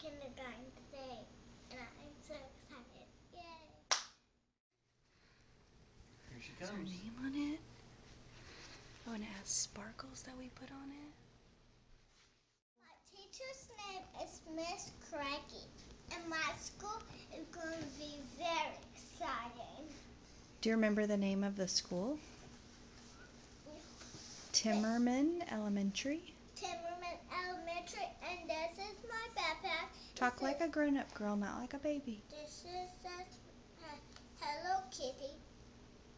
kindergarten today, and I'm so excited. Yay! Here she Is her comes. name on it? Oh, and it has sparkles that we put on it. My teacher's name is Miss Craigie, and my school is going to be very exciting. Do you remember the name of the school? Timmerman Elementary. Timmerman Elementary, and this is my backpack. Talk like a grown-up girl, not like a baby. This is Hello Kitty.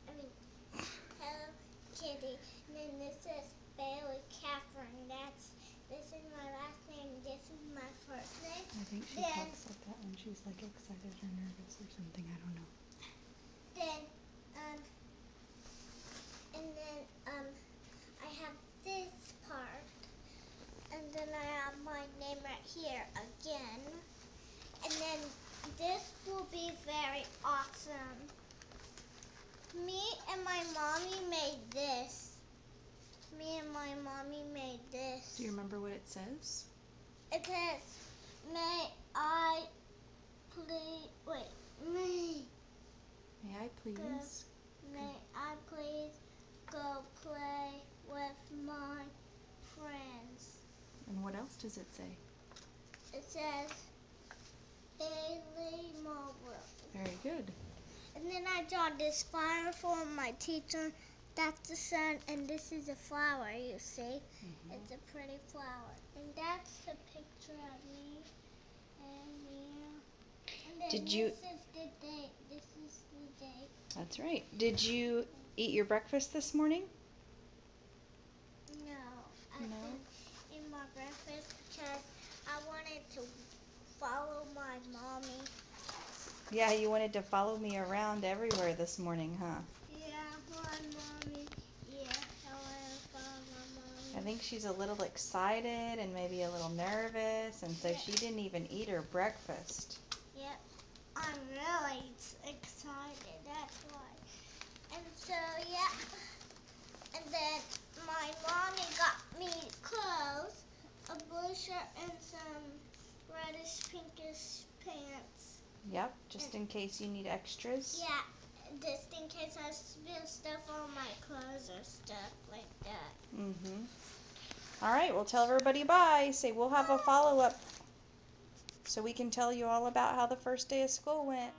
Hello Kitty. And then this is Bailey Catherine. This is my last name. This is my first name. I think she talks like that when she's like excited or nervous or something. I don't know. I have this part, and then I have my name right here again, and then this will be very awesome. Me and my mommy made this. Do you remember what it says? It says, may I please, May I please? May I please go play with my friends. And what else does it say? It says Bailey Mobile. Very good. And then I draw this flower for my teacher. That's the sun, and this is a flower, you see. Mm-hmm. It's a pretty flower. And that's a picture of me. And then this is the date. This is the date. That's right. Did you eat your breakfast this morning? No. I didn't eat my breakfast because I wanted to follow my mommy. Yeah, you wanted to follow me around everywhere this morning, huh? Yeah, my mommy. Yeah, I want to follow my mommy. I think she's a little excited and maybe a little nervous, and so she didn't even eat her breakfast. Yep, I'm really excited, that's why. And so, yeah. And then my mommy got me clothes, a blue shirt and some reddish pinkish pants. Yep, just in case you need extras. Yeah, just in case I spill stuff on my clothes or stuff like that. Mm-hmm. All right, well, tell everybody bye. Say we'll have a follow-up so we can tell you all about how the first day of school went.